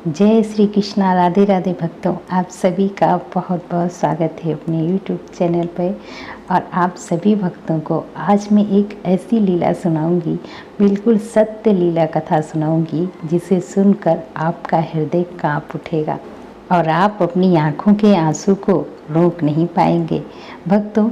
जय श्री कृष्णा। राधे राधे भक्तों, आप सभी का बहुत बहुत स्वागत है अपने YouTube चैनल पर। और आप सभी भक्तों को आज मैं एक ऐसी लीला सुनाऊंगी, बिल्कुल सत्य लीला कथा सुनाऊंगी, जिसे सुनकर आपका हृदय कांप उठेगा और आप अपनी आँखों के आंसू को रोक नहीं पाएंगे। भक्तों,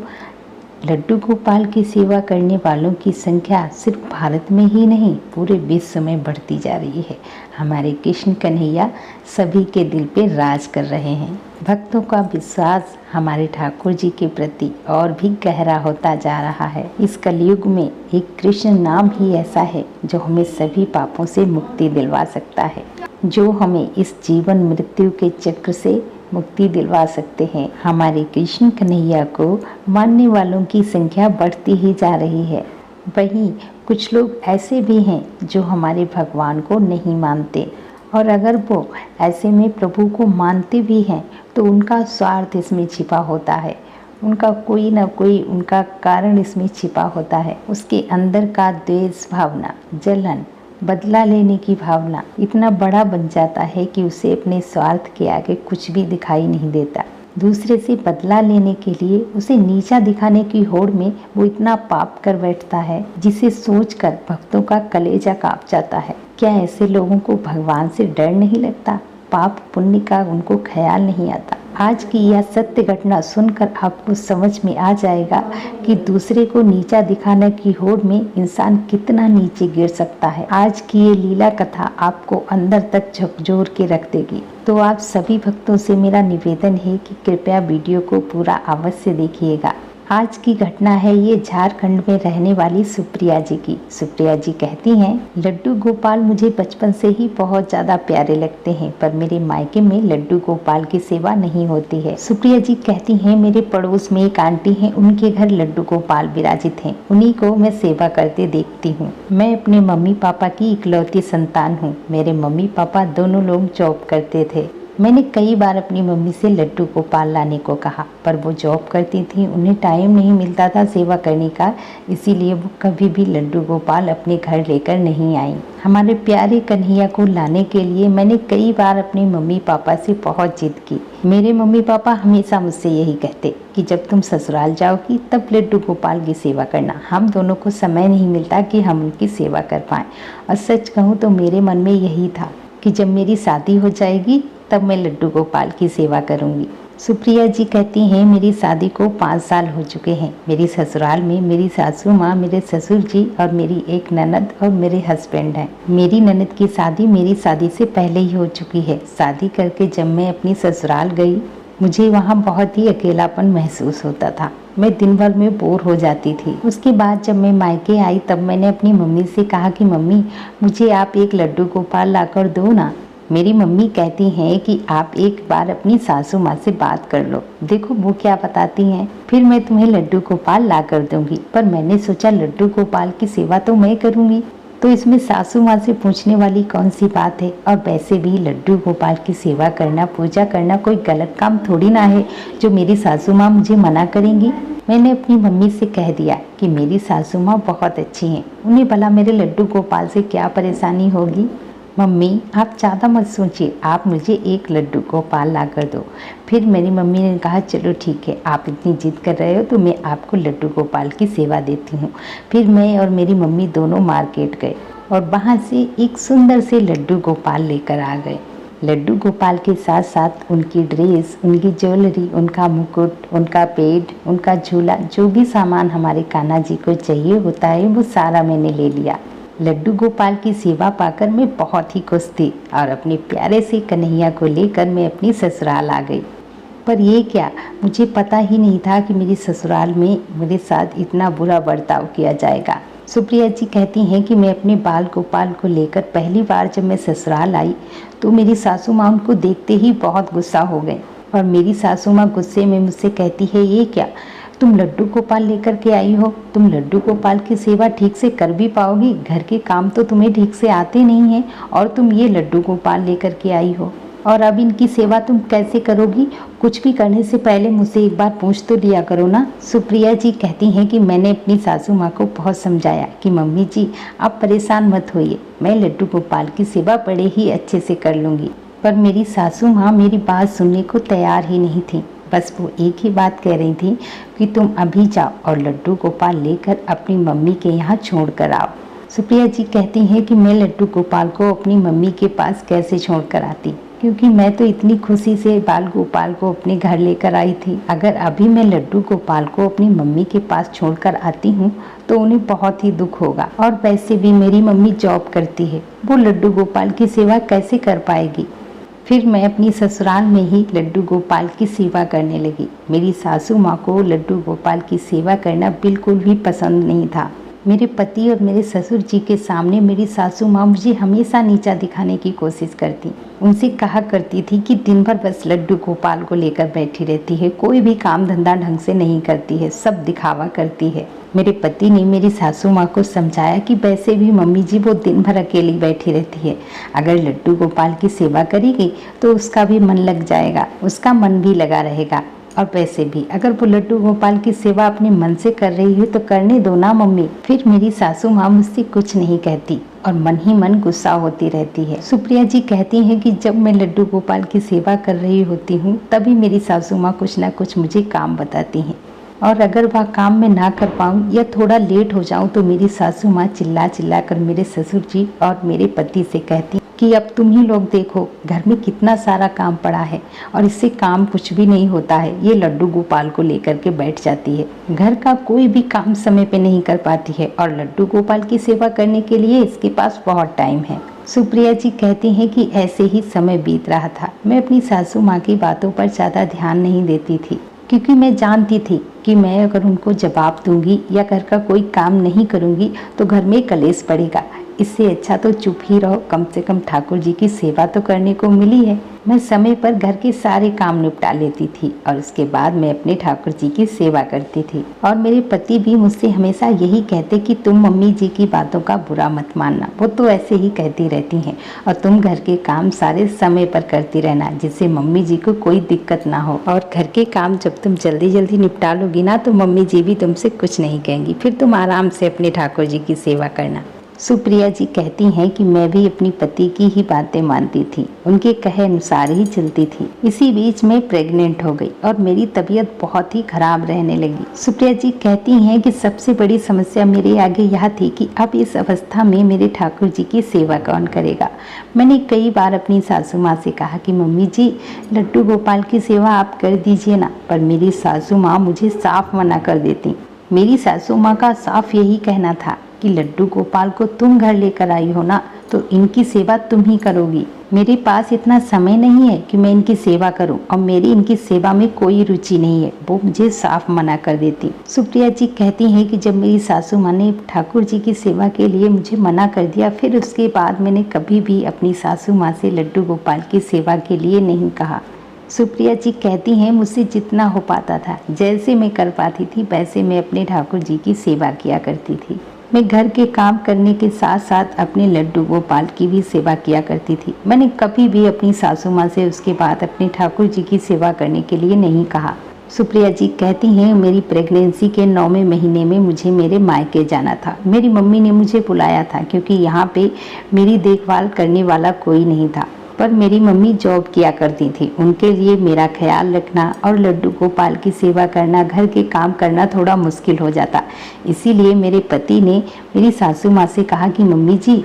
लड्डू गोपाल की सेवा करने वालों की संख्या सिर्फ भारत में ही नहीं, पूरे विश्व में बढ़ती जा रही है। हमारे कृष्ण कन्हैया सभी के दिल पे राज कर रहे हैं। भक्तों का विश्वास हमारे ठाकुर जी के प्रति और भी गहरा होता जा रहा है। इस कलयुग में एक कृष्ण नाम ही ऐसा है जो हमें सभी पापों से मुक्ति दिलवा सकता है, जो हमें इस जीवन मृत्यु के चक्र से मुक्ति दिलवा सकते हैं। हमारे कृष्ण कन्हैया को मानने वालों की संख्या बढ़ती ही जा रही है। वहीं कुछ लोग ऐसे भी हैं जो हमारे भगवान को नहीं मानते, और अगर वो ऐसे में प्रभु को मानते भी हैं तो उनका स्वार्थ इसमें छिपा होता है। उनका कोई ना कोई उनका कारण इसमें छिपा होता है। उसके अंदर का द्वेष भावना, जलन, बदला लेने की भावना इतना बड़ा बन जाता है कि उसे अपने स्वार्थ के आगे कुछ भी दिखाई नहीं देता। दूसरे से बदला लेने के लिए उसे नीचा दिखाने की होड़ में वो इतना पाप कर बैठता है, जिसे सोचकर भक्तों का कलेजा कांप जाता है। क्या ऐसे लोगों को भगवान से डर नहीं लगता? पाप पुण्य का उनको ख्याल नहीं आता? आज की यह सत्य घटना सुनकर आपको समझ में आ जाएगा कि दूसरे को नीचा दिखाने की होड़ में इंसान कितना नीचे गिर सकता है। आज की ये लीला कथा आपको अंदर तक झकझोर के रख देगी। तो आप सभी भक्तों से मेरा निवेदन है कि कृपया वीडियो को पूरा अवश्य देखिएगा। आज की घटना है ये झारखंड में रहने वाली सुप्रिया जी की। सुप्रिया जी कहती हैं, लड्डू गोपाल मुझे बचपन से ही बहुत ज़्यादा प्यारे लगते हैं, पर मेरे मायके में लड्डू गोपाल की सेवा नहीं होती है। सुप्रिया जी कहती हैं, मेरे पड़ोस में एक आंटी हैं, उनके घर लड्डू गोपाल विराजित हैं, उन्हीं को मैं सेवा करते देखती हूँ। मैं अपने मम्मी पापा की इकलौती संतान हूँ। मेरे मम्मी पापा दोनों लोग जॉब करते थे। मैंने कई बार अपनी मम्मी से लड्डू गोपाल लाने को कहा, पर वो जॉब करती थी, उन्हें टाइम नहीं मिलता था सेवा करने का, इसीलिए वो कभी भी लड्डू गोपाल अपने घर लेकर नहीं आई। हमारे प्यारे कन्हैया को लाने के लिए मैंने कई बार अपने मम्मी पापा से बहुत जिद की। मेरे मम्मी पापा हमेशा मुझसे यही कहते कि जब तुम ससुराल जाओगी तब लड्डू गोपाल की सेवा करना। हम दोनों को समय नहीं मिलता कि हम उनकी सेवा कर पाएँ। और सच कहूँ तो मेरे मन में यही था कि जब मेरी शादी हो जाएगी तब मैं लड्डू गोपाल की सेवा करूंगी। सुप्रिया जी कहती हैं, मेरी शादी को 5 साल हो चुके हैं। मेरी ससुराल में मेरी सासू माँ, मेरे ससुर जी और मेरी एक ननद और मेरे हस्बैंड हैं। मेरी ननद की शादी मेरी शादी से पहले ही हो चुकी है। शादी करके जब मैं अपनी ससुराल गई, मुझे वहाँ बहुत ही अकेलापन महसूस होता था। मैं दिन भर में बोर हो जाती थी। उसके बाद जब मैं मायके आई तब मैंने अपनी मम्मी से कहा कि मम्मी, मुझे आप एक लड्डू गोपाल लाकर दो ना। मेरी मम्मी कहती हैं कि आप एक बार अपनी सासू माँ से बात कर लो, देखो वो क्या बताती हैं, फिर मैं तुम्हें लड्डू गोपाल ला कर दूंगी। पर मैंने सोचा लड्डू गोपाल की सेवा तो मैं करूंगी, तो इसमें सासू माँ से पूछने वाली कौन सी बात है। और वैसे भी लड्डू गोपाल की सेवा करना, पूजा करना कोई गलत काम थोड़ी ना है जो मेरी सासू माँ मुझे मना करेंगी। मैंने अपनी मम्मी से कह दिया कि मेरी सासू माँ बहुत अच्छी हैं, उन्हें भला मेरे लड्डू गोपाल से क्या परेशानी होगी। मम्मी, आप ज़्यादा मत सोचिए, आप मुझे एक लड्डू गोपाल ला कर दो। फिर मेरी मम्मी ने कहा, चलो ठीक है, आप इतनी जिद कर रहे हो तो मैं आपको लड्डू गोपाल की सेवा देती हूँ। फिर मैं और मेरी मम्मी दोनों मार्केट गए और वहाँ से एक सुंदर से लड्डू गोपाल लेकर आ गए। लड्डू गोपाल के साथ साथ उनकी ड्रेस, उनकी ज्वेलरी, उनका मुकुट, उनका पेड़, उनका झूला, जो भी सामान हमारे कान्हा जी को चाहिए होता है वो सारा मैंने ले लिया। लड्डू गोपाल की सेवा पाकर मैं बहुत ही खुश थी और अपने प्यारे से कन्हैया को लेकर मैं अपनी ससुराल आ गई। पर ये क्या, मुझे पता ही नहीं था कि मेरी ससुराल में मेरे साथ इतना बुरा बर्ताव किया जाएगा। सुप्रिया जी कहती हैं कि मैं अपने बाल गोपाल को लेकर पहली बार जब मैं ससुराल आई तो मेरी सासू माँ उनको देखते ही बहुत गुस्सा हो गए और मेरी सासू माँ गुस्से में मुझसे कहती है, ये क्या, तुम लड्डू गोपाल लेकर के आई हो, तुम लड्डू गोपाल की सेवा ठीक से कर भी पाओगी? घर के काम तो तुम्हें ठीक से आते नहीं हैं और तुम ये लड्डू गोपाल लेकर के आई हो, और अब इनकी सेवा तुम कैसे करोगी? कुछ भी करने से पहले मुझसे एक बार पूछ तो लिया करो ना। सुप्रिया जी कहती हैं कि मैंने अपनी सासू माँ को बहुत समझाया कि मम्मी जी आप परेशान मत होइए, मैं लड्डू गोपाल की सेवा बड़े ही अच्छे से कर लूँगी। पर मेरी सासू माँ मेरी बात सुनने को तैयार ही नहीं थी। बस वो एक ही बात कह रही थी कि तुम अभी जाओ और लड्डू गोपाल लेकर अपनी मम्मी के यहाँ छोड़ कर आओ। सुप्रिया जी कहती हैं कि मैं लड्डू गोपाल को अपनी मम्मी के पास कैसे छोड़ कर आती, क्योंकि मैं तो इतनी खुशी से बाल गोपाल को अपने घर लेकर आई थी। अगर अभी मैं लड्डू गोपाल को अपनी मम्मी के पास छोड़कर आती हूँ तो उन्हें बहुत ही दुख होगा, और वैसे भी मेरी मम्मी जॉब करती है, वो लड्डू गोपाल की सेवा कैसे कर पाएगी। फिर मैं अपनी ससुराल में ही लड्डू गोपाल की सेवा करने लगी। मेरी सासू माँ को लड्डू गोपाल की सेवा करना बिल्कुल भी पसंद नहीं था। मेरे पति और मेरे ससुर जी के सामने मेरी सासू माँ मुझे हमेशा नीचा दिखाने की कोशिश करती। उनसे कहा करती थी कि दिन भर बस लड्डू गोपाल को लेकर बैठी रहती है, कोई भी काम धंधा ढंग से नहीं करती है, सब दिखावा करती है। मेरे पति ने मेरी सासू माँ को समझाया कि वैसे भी मम्मी जी वो दिन भर अकेली बैठी रहती है, अगर लड्डू गोपाल की सेवा करेगी तो उसका भी मन लग जाएगा, उसका मन भी लगा रहेगा। और वैसे भी अगर वो लड्डू गोपाल की सेवा अपने मन से कर रही है तो करने दो ना मम्मी। फिर मेरी सासू माँ मुझसे कुछ नहीं कहती और मन ही मन गुस्सा होती रहती है। सुप्रिया जी कहती हैं कि जब मैं लड्डू गोपाल की सेवा कर रही होती हूँ तभी मेरी सासू माँ कुछ ना कुछ मुझे काम बताती हैं, और अगर वह काम मैं ना कर पाऊँ या थोड़ा लेट हो जाऊँ तो मेरी सासू माँ चिल्ला चिल्ला कर मेरे ससुर जी और मेरे पति से कहती कि अब तुम ही लोग देखो, घर में कितना सारा काम पड़ा है और इससे काम कुछ भी नहीं होता है, ये लड्डू गोपाल को लेकर के बैठ जाती है, घर का कोई भी काम समय पे नहीं कर पाती है, और लड्डू गोपाल की सेवा करने के लिए इसके पास बहुत टाइम है। सुप्रिया जी कहती हैं कि ऐसे ही समय बीत रहा था। मैं अपनी सासू माँ की बातों पर ज़्यादा ध्यान नहीं देती थी, क्योंकि मैं जानती थी कि मैं अगर उनको जवाब दूंगी या घर का कोई काम नहीं करूंगी तो घर में कलेश पड़ेगा। इससे अच्छा तो चुप ही रहो, कम से कम ठाकुर जी की सेवा तो करने को मिली है। मैं समय पर घर के सारे काम निपटा लेती थी और उसके बाद मैं अपने ठाकुर जी की सेवा करती थी। और मेरे पति भी मुझसे हमेशा यही कहते कि तुम मम्मी जी की बातों का बुरा मत मानना, वो तो ऐसे ही कहती रहती हैं, और तुम घर के काम सारे समय पर करती रहना, जिससे मम्मी जी को कोई दिक्कत ना हो। और घर के काम जब तुम जल्दी जल्दी निपटा लोगी ना तो मम्मी जी भी तुमसे कुछ नहीं कहेंगी, फिर तुम आराम से अपने ठाकुर जी की सेवा करना। सुप्रिया जी कहती हैं कि मैं भी अपनी पति की ही बातें मानती थी, उनके कहे अनुसार ही चलती थी। इसी बीच में प्रेग्नेंट हो गई और मेरी तबीयत बहुत ही खराब रहने लगी। सुप्रिया जी कहती हैं कि सबसे बड़ी समस्या मेरे आगे यह थी कि अब इस अवस्था में मेरे ठाकुर जी की सेवा कौन करेगा। मैंने कई बार अपनी सासू माँ से कहा कि मम्मी जी लड्डू गोपाल की सेवा आप कर दीजिए ना, पर मेरी सासू माँ मुझे साफ मना कर देती। मेरी सासू माँ का साफ यही कहना था कि लड्डू गोपाल को तुम घर लेकर आई हो ना, तो इनकी सेवा तुम ही करोगी। मेरे पास इतना समय नहीं है कि मैं इनकी सेवा करूं, और मेरी इनकी सेवा में कोई रुचि नहीं है, वो मुझे साफ मना कर देती। सुप्रिया जी कहती हैं कि जब मेरी सासू माँ ने ठाकुर जी की सेवा के लिए मुझे मना कर दिया, फिर उसके बाद मैंने कभी भी अपनी सासू माँ से लड्डू गोपाल की सेवा के लिए नहीं कहा। सुप्रिया जी कहती हैं मुझसे जितना हो पाता था, जैसे मैं कर पाती थी वैसे मैं अपने ठाकुर जी की सेवा किया करती थी। मैं घर के काम करने के साथ साथ अपने लड्डू गोपाल की भी सेवा किया करती थी। मैंने कभी भी अपनी सासू माँ से उसके बाद अपने ठाकुर जी की सेवा करने के लिए नहीं कहा। सुप्रिया जी कहती हैं मेरी प्रेगनेंसी के 9वें महीने में मुझे मेरे मायके जाना था। मेरी मम्मी ने मुझे बुलाया था क्योंकि यहाँ पे मेरी देखभाल करने वाला कोई नहीं था, पर मेरी मम्मी जॉब किया करती थी, उनके लिए मेरा ख्याल रखना और लड्डू गोपाल की सेवा करना, घर के काम करना थोड़ा मुश्किल हो जाता। इसीलिए मेरे पति ने मेरी सासू माँ से कहा कि मम्मी जी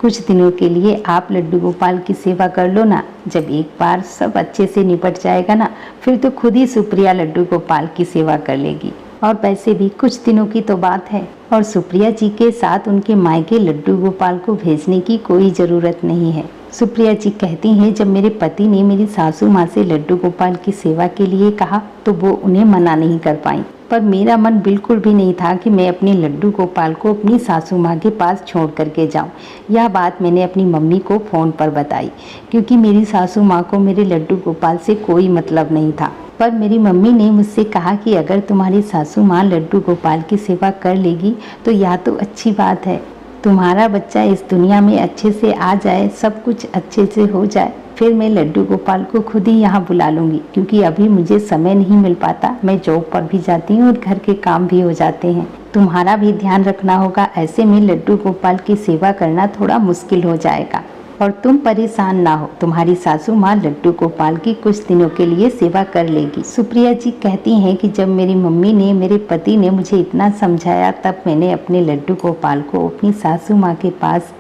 कुछ दिनों के लिए आप लड्डू गोपाल की सेवा कर लो ना, जब एक बार सब अच्छे से निपट जाएगा ना फिर तो खुद ही सुप्रिया लड्डू गोपाल की सेवा कर लेगी। और वैसे भी कुछ दिनों की तो बात है, और सुप्रिया जी के साथ उनके मायके लड्डू गोपाल को भेजने की कोई ज़रूरत नहीं है। सुप्रिया जी कहती हैं जब मेरे पति ने मेरी सासू माँ से लड्डू गोपाल की सेवा के लिए कहा तो वो उन्हें मना नहीं कर पाई, पर मेरा मन बिल्कुल भी नहीं था कि मैं अपने लड्डू गोपाल को अपनी सासू माँ के पास छोड़ करके जाऊँ। यह बात मैंने अपनी मम्मी को फ़ोन पर बताई, क्योंकि मेरी सासू माँ को मेरे लड्डू गोपाल से कोई मतलब नहीं था। पर मेरी मम्मी ने मुझसे कहा कि अगर तुम्हारी सासू माँ लड्डू गोपाल की सेवा कर लेगी तो यह तो अच्छी बात है, तुम्हारा बच्चा इस दुनिया में अच्छे से आ जाए, सब कुछ अच्छे से हो जाए, फिर मैं लड्डू गोपाल को खुद ही यहाँ बुला लूँगी, क्योंकि अभी मुझे समय नहीं मिल पाता, मैं जॉब पर भी जाती हूँ और घर के काम भी हो जाते हैं, तुम्हारा भी ध्यान रखना होगा, ऐसे में लड्डू गोपाल की सेवा करना थोड़ा मुश्किल हो जाएगा। और तुम परेशान ना हो, तुम्हारी सासू माँ लड्डू गोपाल की कुछ दिनों के लिए सेवा कर लेगी। सुप्रिया जी कहती हैं कि जब मेरी मम्मी ने, मेरे पति ने मुझे इतना समझाया, तब मैंने अपने लड्डू गोपाल को अपनी सासू माँ के पास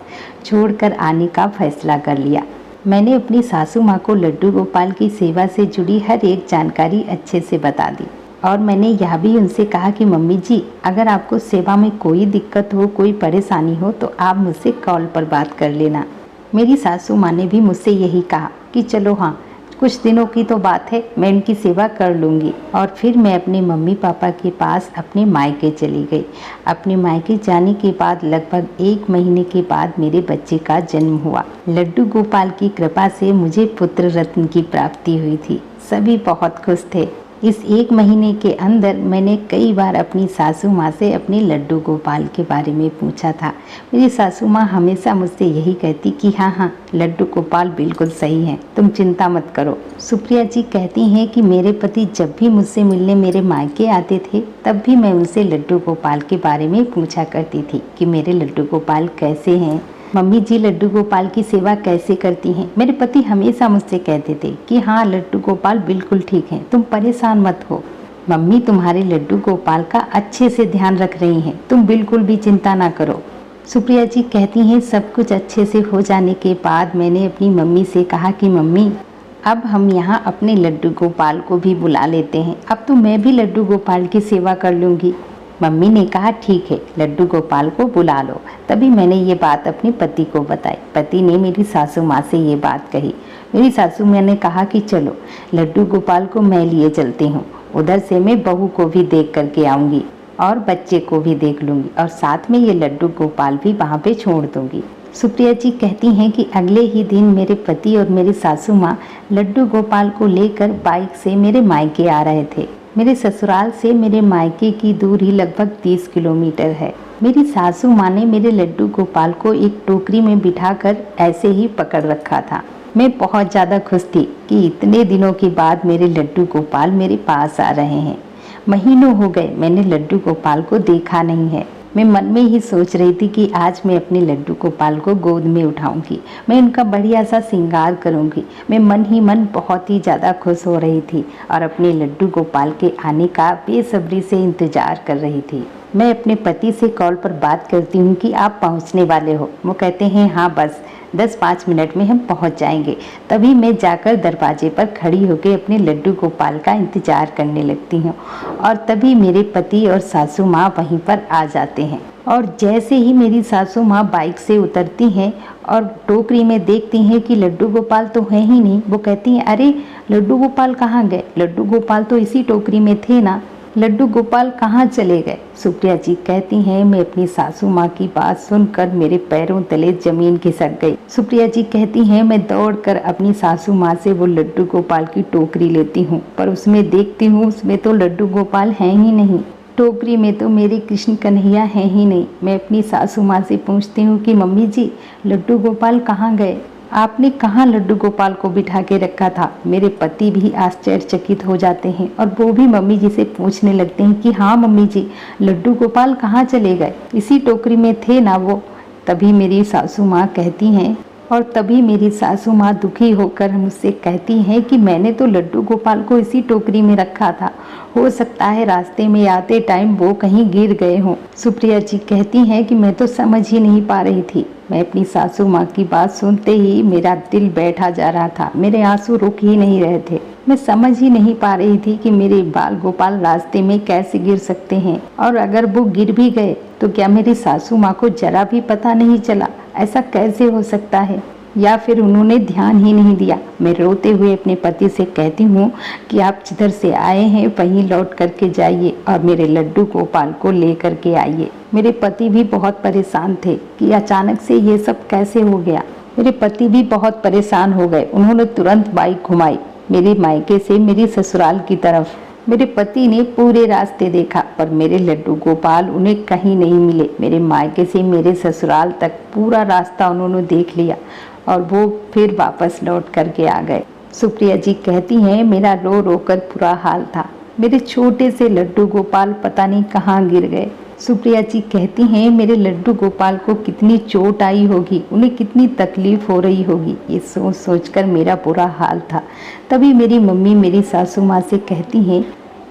छोड़कर आने का फैसला कर लिया। मैंने अपनी सासू माँ को लड्डू गोपाल की सेवा से जुड़ी हर एक जानकारी अच्छे से बता दी और मैंने यह भी उनसे कहा कि मम्मी जी, अगर आपको सेवा में कोई दिक्कत हो, कोई परेशानी हो तो आप मुझसे कॉल पर बात कर लेना। मेरी सासू माँ ने भी मुझसे यही कहा कि चलो हाँ, कुछ दिनों की तो बात है, मैं इनकी सेवा कर लूँगी। और फिर मैं अपने मम्मी पापा के पास अपने मायके चली गई। अपने मायके जाने के बाद लगभग 1 महीने के बाद मेरे बच्चे का जन्म हुआ। लड्डू गोपाल की कृपा से मुझे पुत्र रत्न की प्राप्ति हुई थी। सभी बहुत खुश थे। इस 1 महीने के अंदर मैंने कई बार अपनी सासू माँ से अपने लड्डू गोपाल के बारे में पूछा था। मेरी सासू माँ हमेशा मुझसे यही कहती कि हाँ, लड्डू गोपाल बिल्कुल सही है, तुम चिंता मत करो। सुप्रिया जी कहती हैं कि मेरे पति जब भी मुझसे मिलने मेरे मायके आते थे, तब भी मैं उनसे लड्डू गोपाल के बारे में पूछा करती थी कि मेरे लड्डू गोपाल कैसे हैं, मम्मी जी लड्डू गोपाल की सेवा कैसे करती हैं। मेरे पति हमेशा मुझसे कहते थे कि हाँ, लड्डू गोपाल बिल्कुल ठीक हैं, तुम परेशान मत हो, मम्मी तुम्हारे लड्डू गोपाल का अच्छे से ध्यान रख रही हैं, तुम बिल्कुल भी चिंता ना करो। सुप्रिया जी कहती हैं सब कुछ अच्छे से हो जाने के बाद मैंने अपनी मम्मी से कहा कि मम्मी, अब हम यहाँ अपने लड्डू गोपाल को भी बुला लेते हैं, अब तो मैं भी लड्डू गोपाल की सेवा कर लूँगी। मम्मी ने कहा ठीक है, लड्डू गोपाल को बुला लो। तभी मैंने ये बात अपने पति को बताई। पति ने मेरी सासू माँ से ये बात कही। मेरी सासू माँ ने कहा कि चलो लड्डू गोपाल को मैं लिए चलती हूँ, उधर से मैं बहू को भी देख करके आऊँगी और बच्चे को भी देख लूँगी और साथ में ये लड्डू गोपाल भी वहाँ पे छोड़ दूँगी। सुप्रिया जी कहती हैं कि अगले ही दिन मेरे पति और मेरी सासू माँ लड्डू गोपाल को लेकर बाइक से मेरे मायके आ रहे थे। मेरे ससुराल से मेरे मायके की दूरी लगभग 30 किलोमीटर है। मेरी सासू माँ ने मेरे लड्डू गोपाल को एक टोकरी में बिठाकर ऐसे ही पकड़ रखा था। मैं बहुत ज़्यादा खुश थी कि इतने दिनों के बाद मेरे लड्डू गोपाल मेरे पास आ रहे हैं। महीनों हो गए मैंने लड्डू गोपाल को देखा नहीं है। मैं मन में ही सोच रही थी कि आज मैं अपने लड्डू गोपाल को गोद में उठाऊंगी, मैं उनका बढ़िया सा श्रृंगार करूंगी। मैं मन ही मन बहुत ही ज़्यादा खुश हो रही थी और अपने लड्डू गोपाल के आने का बेसब्री से इंतज़ार कर रही थी। मैं अपने पति से कॉल पर बात करती हूँ कि आप पहुँचने वाले हो। वो कहते हैं हाँ, बस 10-5 मिनट में हम पहुंच जाएंगे। तभी मैं जाकर दरवाजे पर खड़ी होकर अपने लड्डू गोपाल का इंतजार करने लगती हूँ और तभी मेरे पति और सासू माँ वहीं पर आ जाते हैं। और जैसे ही मेरी सासू माँ बाइक से उतरती हैं और टोकरी में देखती हैं कि लड्डू गोपाल तो है ही नहीं, वो कहती हैं अरे लड्डू गोपाल कहाँ गए, लड्डू गोपाल तो इसी टोकरी में थे ना, लड्डू गोपाल कहाँ चले गए। सुप्रिया जी कहती हैं मैं अपनी सासू माँ की बात सुनकर मेरे पैरों तले जमीन खिसक गई। सुप्रिया जी कहती हैं मैं दौड़कर अपनी सासू माँ से वो लड्डू गोपाल की टोकरी लेती हूँ, पर उसमें देखती हूँ उसमें तो लड्डू गोपाल हैं ही नहीं, टोकरी में तो मेरे कृष्ण कन्हैया हैं ही नहीं। मैं अपनी सासू माँ से पूछती हूँ कि मम्मी जी लड्डू गोपाल कहाँ गए, आपने कहाँ लड्डू गोपाल को बिठा के रखा था। मेरे पति भी आश्चर्यचकित हो जाते हैं और वो भी मम्मी जी से पूछने लगते हैं कि हाँ मम्मी जी लड्डू गोपाल कहाँ चले गए, इसी टोकरी में थे ना वो। तभी मेरी सासू माँ कहती हैं और तभी मेरी सासू माँ दुखी होकर मुझसे कहती हैं कि मैंने तो लड्डू गोपाल को इसी टोकरी में रखा था, हो सकता है रास्ते में आते टाइम वो कहीं गिर गए हों। सुप्रिया जी कहती हैं कि मैं तो समझ ही नहीं पा रही थी। मैं अपनी सासू माँ की बात सुनते ही मेरा दिल बैठा जा रहा था, मेरे आंसू रुक ही नहीं रहे थे। मैं समझ ही नहीं पा रही थी कि मेरे बाल गोपाल रास्ते में कैसे गिर सकते हैं और अगर वो गिर भी गए तो क्या मेरी सासू माँ को जरा भी पता नहीं चला, ऐसा कैसे हो सकता है, या फिर उन्होंने ध्यान ही नहीं दिया। मैं रोते हुए अपने पति से कहती हूँ कि आप जिधर से आए हैं वहीं लौट करके जाइए और मेरे लड्डू गोपाल को ले करके आइए। मेरे पति भी बहुत परेशान थे कि अचानक से ये सब कैसे हो गया। मेरे पति भी बहुत परेशान हो गए। उन्होंने तुरंत बाइक घुमाई मेरे मायके से मेरी ससुराल की तरफ। मेरे पति ने पूरे रास्ते देखा पर मेरे लड्डू गोपाल उन्हें कहीं नहीं मिले। मेरे मायके से मेरे ससुराल तक पूरा रास्ता उन्होंने देख लिया और वो फिर वापस लौट करके आ गए। सुप्रिया जी कहती हैं मेरा रो रो कर बुरा हाल था। मेरे छोटे से लड्डू गोपाल पता नहीं कहाँ गिर गए। सुप्रिया जी कहती हैं मेरे लड्डू गोपाल को कितनी चोट आई होगी, उन्हें कितनी तकलीफ हो रही होगी, ये सोच सोचकर मेरा बुरा हाल था। तभी मेरी मम्मी मेरी सासू माँ से कहती हैं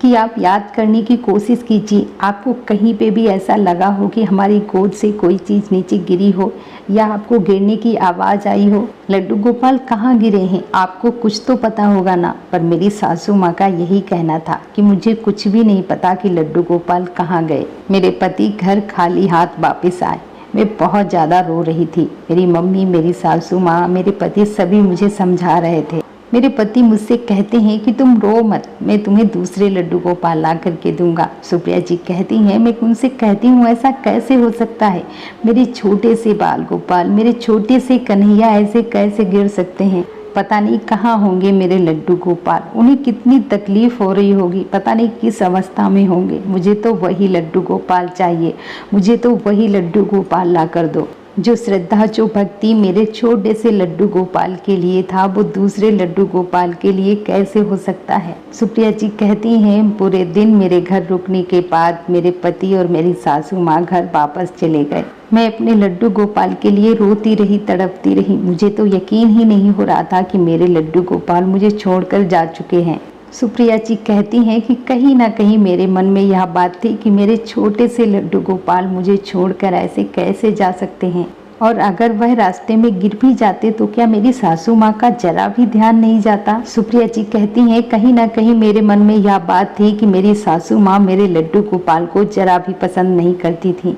कि आप याद करने की कोशिश कीजिए, आपको कहीं पे भी ऐसा लगा हो कि हमारी गोद से कोई चीज़ नीचे गिरी हो या आपको गिरने की आवाज़ आई हो। लड्डू गोपाल कहाँ गिरे हैं, आपको कुछ तो पता होगा ना। पर मेरी सासू माँ का यही कहना था कि मुझे कुछ भी नहीं पता कि लड्डू गोपाल कहाँ गए। मेरे पति घर खाली हाथ वापस आए। मैं बहुत ज़्यादा रो रही थी। मेरी मम्मी, मेरी सासू माँ, मेरे पति सभी मुझे समझा रहे थे। मेरे पति मुझसे कहते हैं कि तुम रो मत, मैं तुम्हें दूसरे लड्डू गोपाल ला करके दूंगा। सुप्रिया जी कहती हैं मैं उनसे कहती हूँ ऐसा कैसे हो सकता है, मेरे छोटे से बाल गोपाल, मेरे छोटे से कन्हैया ऐसे कैसे गिर सकते हैं। पता नहीं कहाँ होंगे मेरे लड्डू गोपाल, उन्हें कितनी तकलीफ हो रही होगी, पता नहीं किस अवस्था में होंगे। मुझे तो वही लड्डू गोपाल चाहिए, मुझे तो वही लड्डू गोपाल ला कर दो। जो श्रद्धा, जो भक्ति मेरे छोटे से लड्डू गोपाल के लिए था, वो दूसरे लड्डू गोपाल के लिए कैसे हो सकता है। सुप्रिया जी कहती हैं पूरे दिन मेरे घर रुकने के बाद मेरे पति और मेरी सासू माँ घर वापस चले गए। मैं अपने लड्डू गोपाल के लिए रोती रही, तड़पती रही। मुझे तो यकीन ही नहीं हो रहा था कि मेरे लड्डू गोपाल मुझे छोड़कर जा चुके हैं। सुप्रिया जी कहती हैं कि कहीं ना कहीं मेरे मन में यह बात थी कि मेरे छोटे से लड्डू गोपाल मुझे छोड़कर ऐसे कैसे जा सकते हैं, और अगर वह रास्ते में गिर भी जाते तो क्या मेरी सासू माँ का जरा भी ध्यान नहीं जाता। सुप्रिया जी कहती हैं कहीं ना कहीं मेरे मन में यह बात थी कि मेरी सासू माँ मेरे लड्डू गोपाल को जरा भी पसंद नहीं करती थी।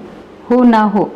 हो ना हो,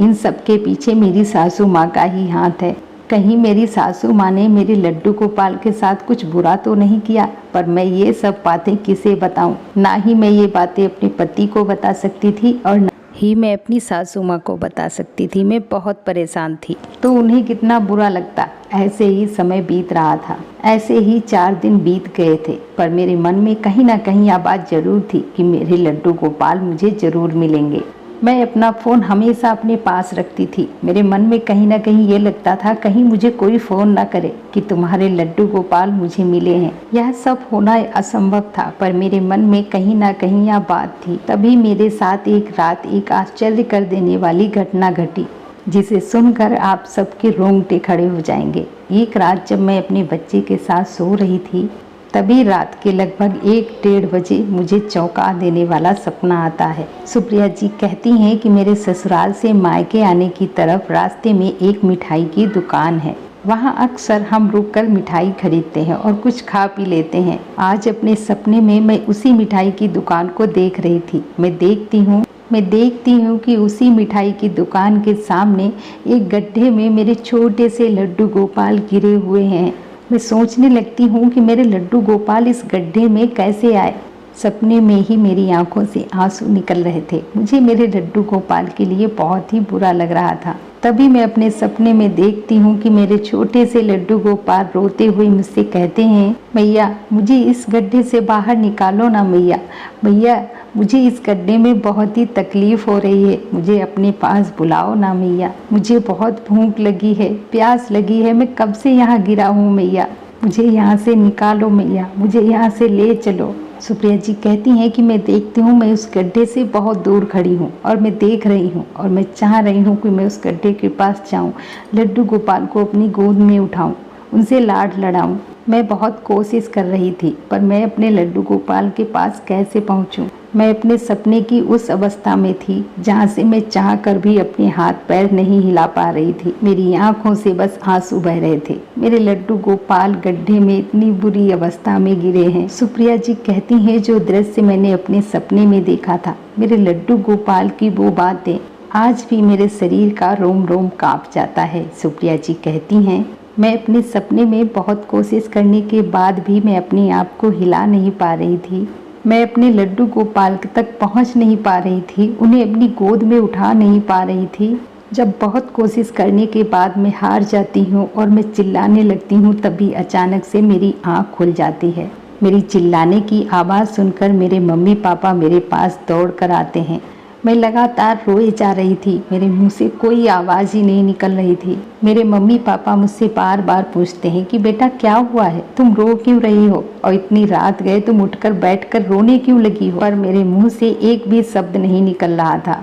इन सब के पीछे मेरी सासू माँ का ही हाथ है। कहीं मेरी सासू माँ ने मेरे लड्डू गोपाल के साथ कुछ बुरा तो नहीं किया। पर मैं ये सब बातें किसे बताऊं, ना ही मैं ये बातें अपने पति को बता सकती थी और ना ही मैं अपनी सासू माँ को बता सकती थी। मैं बहुत परेशान थी, तो उन्हें कितना बुरा लगता। ऐसे ही समय बीत रहा था, ऐसे ही 4 दिन बीत गए थे। पर मेरे मन में कहीं ना कहीं यह बात जरूर थी कि मेरे लड्डू गोपाल मुझे जरूर मिलेंगे। मैं अपना फ़ोन हमेशा अपने पास रखती थी। मेरे मन में कहीं ना कहीं ये लगता था कहीं मुझे कोई फ़ोन ना करे कि तुम्हारे लड्डू गोपाल मुझे मिले हैं। यह सब होना असंभव था, पर मेरे मन में कहीं ना कहीं यह बात थी। तभी मेरे साथ एक रात एक आश्चर्य कर देने वाली घटना घटी, जिसे सुनकर आप सबके रोंगटे खड़े हो जाएंगे। एक रात जब मैं अपने बच्चे के साथ सो रही थी, तभी रात के लगभग 1-1:30 बजे मुझे चौंका देने वाला सपना आता है। सुप्रिया जी कहती हैं कि मेरे ससुराल से मायके आने की तरफ रास्ते में एक मिठाई की दुकान है। वहाँ अक्सर हम रुककर मिठाई खरीदते हैं और कुछ खा पी लेते हैं। आज अपने सपने में मैं उसी मिठाई की दुकान को देख रही थी। मैं देखती हूँ कि उसी मिठाई की दुकान के सामने एक गड्ढे में मेरे छोटे से लड्डू गोपाल गिरे हुए हैं। मैं सोचने लगती हूँ कि मेरे लड्डू गोपाल इस गड्ढे में कैसे आए। सपने में ही मेरी आंखों से आंसू निकल रहे थे। मुझे मेरे लड्डू गोपाल के लिए बहुत ही बुरा लग रहा था। तभी मैं अपने सपने में देखती हूँ कि मेरे छोटे से लड्डू गोपाल रोते हुए मुझसे कहते हैं, मैया मुझे इस गड्ढे से बाहर निकालो ना मैया, मैया मुझे इस गड्ढे में बहुत ही तकलीफ हो रही है, मुझे अपने पास बुलाओ ना मैया, मुझे बहुत भूख लगी है, प्यास लगी है, मैं कब से यहाँ गिरा हूँ मैया, मुझे यहाँ से निकालो मैया, मुझे यहाँ से ले चलो। सुप्रिया जी कहती हैं कि मैं देखती हूँ मैं उस गड्ढे से बहुत दूर खड़ी हूँ और मैं देख रही हूँ और मैं चाह रही हूँ कि मैं उस गड्ढे के पास जाऊँ, लड्डू गोपाल को अपनी गोद में उठाऊँ, उनसे लाड लड़ाऊँ। मैं बहुत कोशिश कर रही थी, पर मैं अपने लड्डू गोपाल के पास कैसे पहुँचूँ। मैं अपने सपने की उस अवस्था में थी जहाँ से मैं चाह कर भी अपने हाथ पैर नहीं हिला पा रही थी। मेरी आंखों से बस आंसू बह रहे थे। मेरे लड्डू गोपाल गड्ढे में इतनी बुरी अवस्था में गिरे हैं। सुप्रिया जी कहती हैं जो दृश्य मैंने अपने सपने में देखा था, मेरे लड्डू गोपाल की वो बातें आज भी मेरे शरीर का रोम रोम कांप जाता है। सुप्रिया जी कहती हैं मैं अपने सपने में बहुत कोशिश करने के बाद भी मैं अपने आप को हिला नहीं पा रही थी। मैं अपने लड्डू गोपाल तक पहुंच नहीं पा रही थी, उन्हें अपनी गोद में उठा नहीं पा रही थी। जब बहुत कोशिश करने के बाद मैं हार जाती हूँ और मैं चिल्लाने लगती हूँ, तभी अचानक से मेरी आँख खुल जाती है। मेरी चिल्लाने की आवाज़ सुनकर मेरे मम्मी पापा मेरे पास दौड़ कर आते हैं। मैं लगातार रोए जा रही थी। मेरे मुंह से कोई आवाज़ ही नहीं निकल रही थी। मेरे मम्मी पापा मुझसे बार बार पूछते हैं कि बेटा क्या हुआ है, तुम रो क्यों रही हो, और इतनी रात गए तुम उठकर बैठकर रोने क्यों लगी हो। पर मेरे मुंह से एक भी शब्द नहीं निकल रहा था।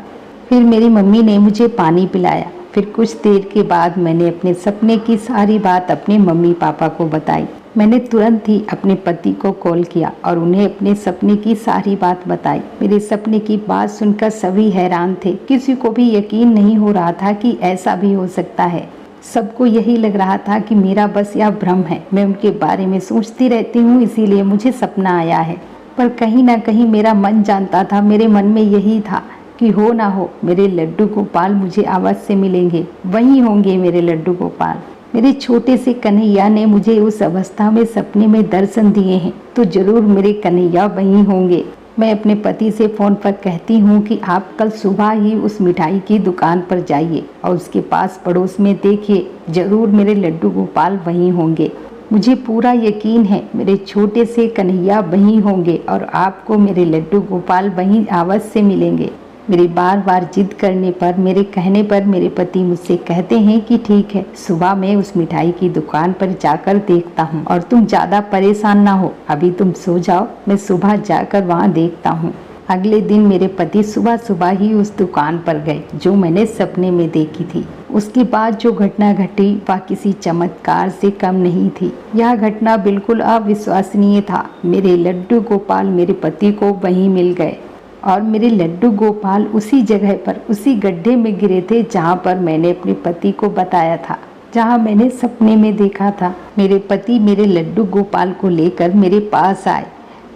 फिर मेरी मम्मी ने मुझे पानी पिलाया। फिर कुछ देर के बाद मैंने अपने सपने की सारी बात अपने मम्मी पापा को बताई। मैंने तुरंत ही अपने पति को कॉल किया और उन्हें अपने सपने की सारी बात बताई। मेरे सपने की बात सुनकर सभी हैरान थे। किसी को भी यकीन नहीं हो रहा था कि ऐसा भी हो सकता है। सबको यही लग रहा था कि मेरा बस यह भ्रम है, मैं उनके बारे में सोचती रहती हूँ इसीलिए मुझे सपना आया है। पर कहीं ना कहीं मेरा मन जानता था, मेरे मन में यही था कि हो ना हो मेरे लड्डू गोपाल मुझे अवश्य मिलेंगे, वहीं होंगे मेरे लड्डू गोपाल। मेरे छोटे से कन्हैया ने मुझे उस अवस्था में सपने में दर्शन दिए हैं, तो जरूर मेरे कन्हैया वहीं होंगे। मैं अपने पति से फ़ोन पर कहती हूँ कि आप कल सुबह ही उस मिठाई की दुकान पर जाइए और उसके पास पड़ोस में देखिए, जरूर मेरे लड्डू गोपाल वहीं होंगे। मुझे पूरा यकीन है मेरे छोटे से कन्हैया वहीं होंगे और आपको मेरे लड्डू गोपाल वहीं अवश्य मिलेंगे। मेरी बार बार जिद करने पर, मेरे कहने पर मेरे पति मुझसे कहते हैं कि ठीक है, सुबह मैं उस मिठाई की दुकान पर जाकर देखता हूँ और तुम ज़्यादा परेशान ना हो, अभी तुम सो जाओ, मैं सुबह जाकर वहाँ देखता हूँ। अगले दिन मेरे पति सुबह सुबह ही उस दुकान पर गए जो मैंने सपने में देखी थी। उसके बाद जो घटना घटी वह किसी चमत्कार से कम नहीं थी। यह घटना बिल्कुल अविश्वसनीय था। मेरे लड्डू गोपाल मेरे पति को वहीं मिल गए और मेरे लड्डू गोपाल उसी जगह पर, उसी गड्ढे में गिरे थे जहाँ पर मैंने अपने पति को बताया था, जहाँ मैंने सपने में देखा था। मेरे पति मेरे लड्डू गोपाल को लेकर मेरे पास आए।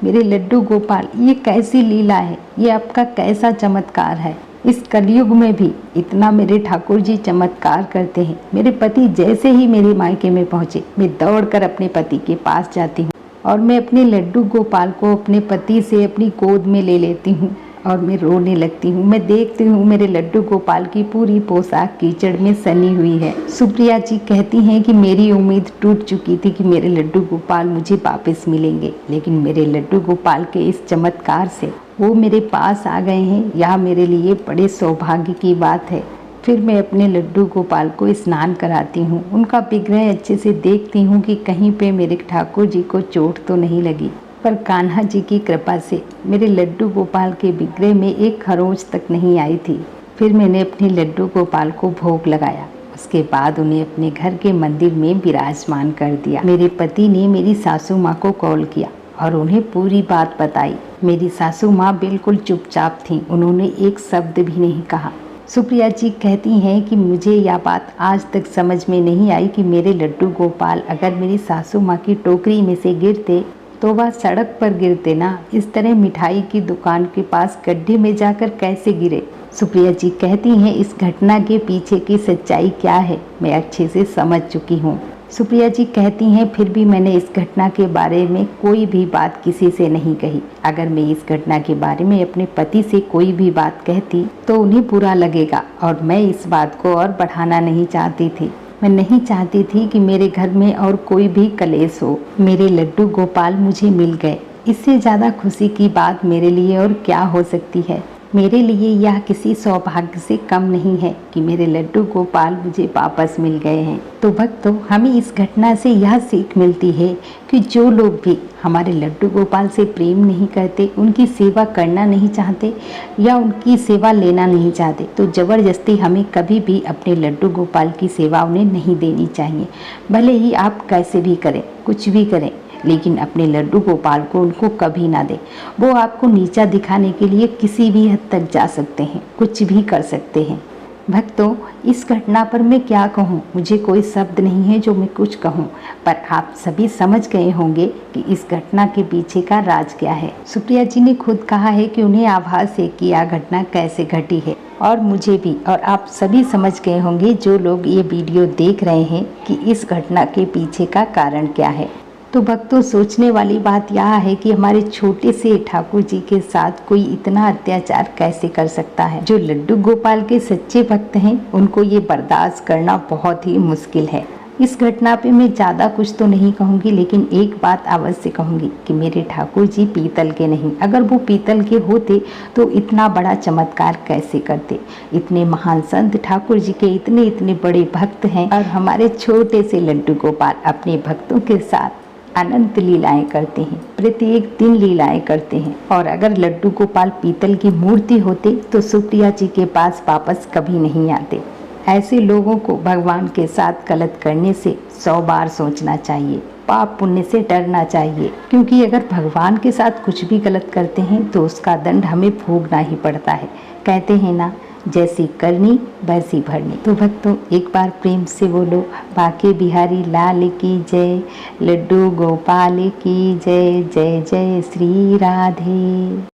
मेरे लड्डू गोपाल, ये कैसी लीला है, ये आपका कैसा चमत्कार है। इस कलयुग में भी इतना मेरे ठाकुर जी चमत्कार करते हैं। मेरे पति जैसे ही मेरे मायके में पहुँचे, मैं दौड़कर अपने पति के पास जाती हूँ और मैं अपने लड्डू गोपाल को अपने पति से अपनी गोद में ले लेती हूँ और मैं रोने लगती हूँ। मैं देखती हूँ मेरे लड्डू गोपाल की पूरी पोशाक कीचड़ में सनी हुई है। सुप्रिया जी कहती हैं कि मेरी उम्मीद टूट चुकी थी कि मेरे लड्डू गोपाल मुझे वापस मिलेंगे, लेकिन मेरे लड्डू गोपाल के इस चमत्कार से वो मेरे पास आ गए हैं। यह मेरे लिए बड़े सौभाग्य की बात है। फिर मैं अपने लड्डू गोपाल को स्नान कराती हूँ, उनका विग्रह अच्छे से देखती हूँ कि कहीं पे मेरे ठाकुर जी को चोट तो नहीं लगी। पर कान्हा जी की कृपा से मेरे लड्डू गोपाल के विग्रह में एक खरोंच तक नहीं आई थी। फिर मैंने अपने लड्डू गोपाल को भोग लगाया। उसके बाद उन्हें अपने घर के मंदिर में विराजमान कर दिया। मेरे पति ने मेरी सासू माँ को कॉल किया और उन्हें पूरी बात बताई। मेरी सासू माँ बिल्कुल चुपचाप थीं, उन्होंने एक शब्द भी नहीं कहा। सुप्रिया जी कहती हैं कि मुझे यह बात आज तक समझ में नहीं आई कि मेरे लड्डू गोपाल अगर मेरी सासू माँ की टोकरी में से गिरते तो वह सड़क पर गिरते ना, इस तरह मिठाई की दुकान के पास गड्ढे में जाकर कैसे गिरे। सुप्रिया जी कहती हैं इस घटना के पीछे की सच्चाई क्या है मैं अच्छे से समझ चुकी हूँ। सुप्रिया जी कहती हैं फिर भी मैंने इस घटना के बारे में कोई भी बात किसी से नहीं कही। अगर मैं इस घटना के बारे में अपने पति से कोई भी बात कहती तो उन्हें बुरा लगेगा और मैं इस बात को और बढ़ाना नहीं चाहती थी। मैं नहीं चाहती थी कि मेरे घर में और कोई भी कलेश हो। मेरे लड्डू गोपाल मुझे मिल गए, इससे ज़्यादा खुशी की बात मेरे लिए और क्या हो सकती है। मेरे लिए यह किसी सौभाग्य से कम नहीं है कि मेरे लड्डू गोपाल मुझे वापस मिल गए हैं। तो भक्तों, हमें इस घटना से यह सीख मिलती है कि जो लोग भी हमारे लड्डू गोपाल से प्रेम नहीं करते, उनकी सेवा करना नहीं चाहते या उनकी सेवा लेना नहीं चाहते, तो ज़बरदस्ती हमें कभी भी अपने लड्डू गोपाल की सेवा उन्हें नहीं देनी चाहिए। भले ही आप कैसे भी करें, कुछ भी करें, लेकिन अपने लड्डू गोपाल को उनको कभी ना दें। वो आपको नीचा दिखाने के लिए किसी भी हद तक जा सकते हैं, कुछ भी कर सकते हैं। भक्तों, इस घटना पर मैं क्या कहूँ, मुझे कोई शब्द नहीं है जो मैं कुछ कहूँ, पर आप सभी समझ गए होंगे कि इस घटना के पीछे का राज क्या है। सुप्रिया जी ने खुद कहा है कि उन्हें आभास है कि यह घटना कैसे घटी है, और मुझे भी, और आप सभी समझ गए होंगे जो लोग ये वीडियो देख रहे हैं कि इस घटना के पीछे का कारण क्या है। तो भक्तों, सोचने वाली बात यह है कि हमारे छोटे से ठाकुर जी के साथ कोई इतना अत्याचार कैसे कर सकता है। जो लड्डू गोपाल के सच्चे भक्त हैं उनको ये बर्दाश्त करना बहुत ही मुश्किल है। इस घटना पे मैं ज़्यादा कुछ तो नहीं कहूँगी, लेकिन एक बात अवश्य कहूँगी कि मेरे ठाकुर जी पीतल के नहीं, अगर वो पीतल के होते तो इतना बड़ा चमत्कार कैसे करते। इतने महान संत ठाकुर जी के इतने इतने बड़े भक्त हैं, और हमारे छोटे से लड्डू गोपाल अपने भक्तों के साथ अनंत लीलाएं करते हैं, प्रत्येक दिन लीलाएं करते हैं। और अगर लड्डू गोपाल पीतल की मूर्ति होते तो सुप्रिया जी के पास वापस कभी नहीं आते। ऐसे लोगों को भगवान के साथ गलत करने से 100 बार सोचना चाहिए, पाप पुण्य से डरना चाहिए, क्योंकि अगर भगवान के साथ कुछ भी गलत करते हैं तो उसका दंड हमें भोगना ही पड़ता है। कहते हैं ना, जैसी करनी वैसी भरनी। तो भक्तों, एक बार प्रेम से बोलो बाके बिहारी लाल की जय, लड्डू गोपाल की जय। जय जय श्री राधे।